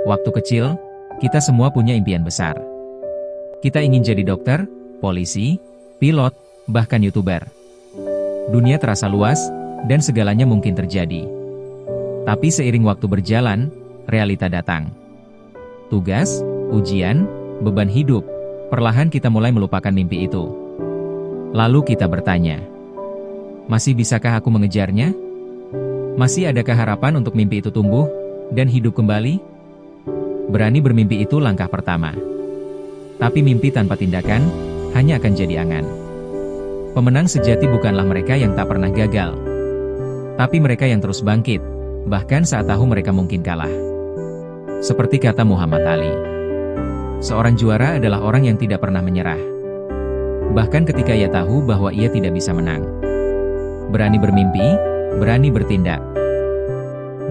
Waktu kecil, kita semua punya impian besar. Kita ingin jadi dokter, polisi, pilot, bahkan YouTuber. Dunia terasa luas, dan segalanya mungkin terjadi. Tapi seiring waktu berjalan, realita datang. Tugas, ujian, beban hidup, perlahan kita mulai melupakan mimpi itu. Lalu kita bertanya, masih bisakah aku mengejarnya? Masih adakah harapan untuk mimpi itu tumbuh dan hidup kembali? Berani bermimpi itu langkah pertama. Tapi mimpi tanpa tindakan hanya akan jadi angan. Pemenang sejati bukanlah mereka yang tak pernah gagal, tapi mereka yang terus bangkit, bahkan saat tahu mereka mungkin kalah. Seperti kata Muhammad Ali, seorang juara adalah orang yang tidak pernah menyerah, bahkan ketika ia tahu bahwa ia tidak bisa menang. Berani bermimpi, berani bertindak.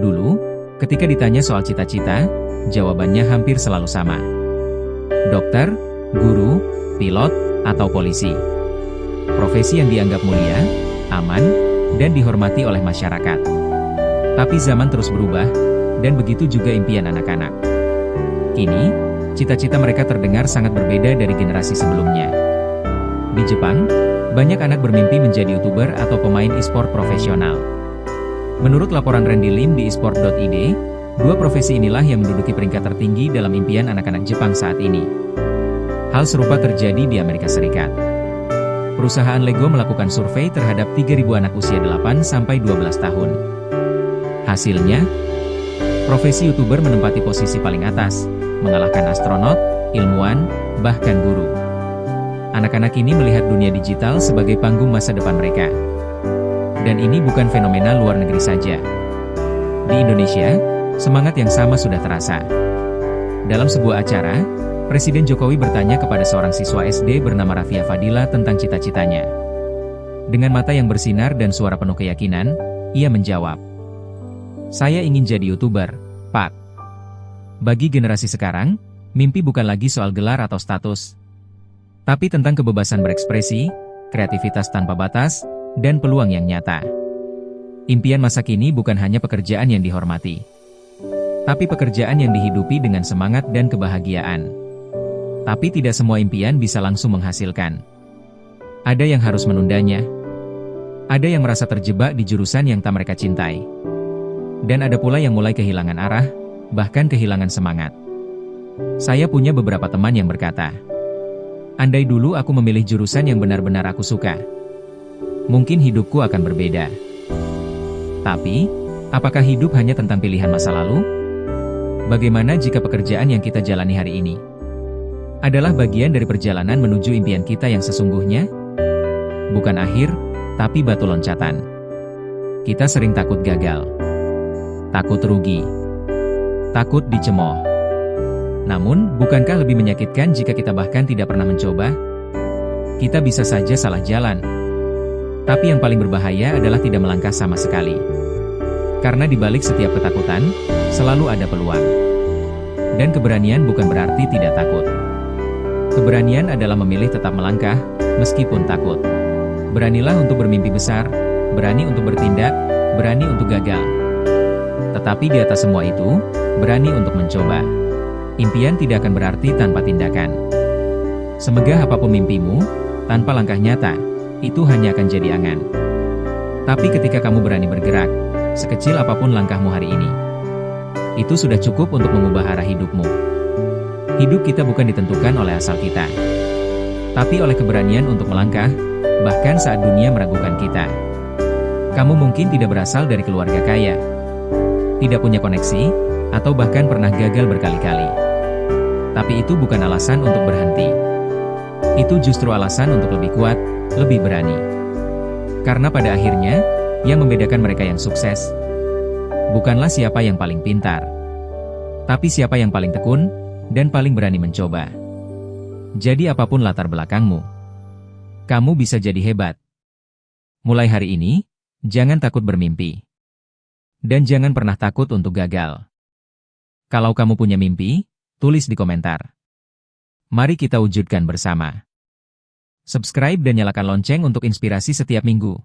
Dulu, ketika ditanya soal cita-cita, jawabannya hampir selalu sama. Dokter, guru, pilot, atau polisi. Profesi yang dianggap mulia, aman, dan dihormati oleh masyarakat. Tapi zaman terus berubah, dan begitu juga impian anak-anak. Kini, cita-cita mereka terdengar sangat berbeda dari generasi sebelumnya. Di Jepang, banyak anak bermimpi menjadi YouTuber atau pemain e-sport profesional. Menurut laporan Randy Lim di esport.id, dua profesi inilah yang menduduki peringkat tertinggi dalam impian anak-anak Jepang saat ini. Hal serupa terjadi di Amerika Serikat. Perusahaan Lego melakukan survei terhadap 3.000 anak usia 8-12 tahun. Hasilnya, profesi YouTuber menempati posisi paling atas, mengalahkan astronot, ilmuwan, bahkan guru. Anak-anak ini melihat dunia digital sebagai panggung masa depan mereka. Dan ini bukan fenomena luar negeri saja. Di Indonesia, semangat yang sama sudah terasa. Dalam sebuah acara, Presiden Jokowi bertanya kepada seorang siswa SD bernama Rafia Fadila tentang cita-citanya. Dengan mata yang bersinar dan suara penuh keyakinan, ia menjawab, "Saya ingin jadi YouTuber, Pak." Bagi generasi sekarang, mimpi bukan lagi soal gelar atau status, tapi tentang kebebasan berekspresi, kreativitas tanpa batas, dan peluang yang nyata. Impian masa kini bukan hanya pekerjaan yang dihormati, tapi pekerjaan yang dihidupi dengan semangat dan kebahagiaan. Tapi tidak semua impian bisa langsung menghasilkan. Ada yang harus menundanya. Ada yang merasa terjebak di jurusan yang tak mereka cintai. Dan ada pula yang mulai kehilangan arah, bahkan kehilangan semangat. Saya punya beberapa teman yang berkata, "Andai dulu aku memilih jurusan yang benar-benar aku suka, mungkin hidupku akan berbeda." Tapi, apakah hidup hanya tentang pilihan masa lalu? Bagaimana jika pekerjaan yang kita jalani hari ini adalah bagian dari perjalanan menuju impian kita yang sesungguhnya? Bukan akhir, tapi batu loncatan. Kita sering takut gagal, takut rugi, takut dicemooh. Namun, bukankah lebih menyakitkan jika kita bahkan tidak pernah mencoba? Kita bisa saja salah jalan. Tapi yang paling berbahaya adalah tidak melangkah sama sekali. Karena di balik setiap ketakutan, selalu ada peluang. Dan keberanian bukan berarti tidak takut. Keberanian adalah memilih tetap melangkah, meskipun takut. Beranilah untuk bermimpi besar, berani untuk bertindak, berani untuk gagal. Tetapi di atas semua itu, berani untuk mencoba. Impian tidak akan berarti tanpa tindakan. Semegah apapun mimpimu, tanpa langkah nyata, itu hanya akan jadi angan. Tapi ketika kamu berani bergerak, sekecil apapun langkahmu hari ini, itu sudah cukup untuk mengubah arah hidupmu. Hidup kita bukan ditentukan oleh asal kita, tapi oleh keberanian untuk melangkah, bahkan saat dunia meragukan kita. Kamu mungkin tidak berasal dari keluarga kaya, tidak punya koneksi, atau bahkan pernah gagal berkali-kali. Tapi itu bukan alasan untuk berhenti. Itu justru alasan untuk lebih kuat, lebih berani. Karena pada akhirnya, yang membedakan mereka yang sukses, bukanlah siapa yang paling pintar, tapi siapa yang paling tekun, dan paling berani mencoba. Jadi apapun latar belakangmu, kamu bisa jadi hebat. Mulai hari ini, jangan takut bermimpi. Dan jangan pernah takut untuk gagal. Kalau kamu punya mimpi, tulis di komentar. Mari kita wujudkan bersama. Subscribe dan nyalakan lonceng untuk inspirasi setiap minggu.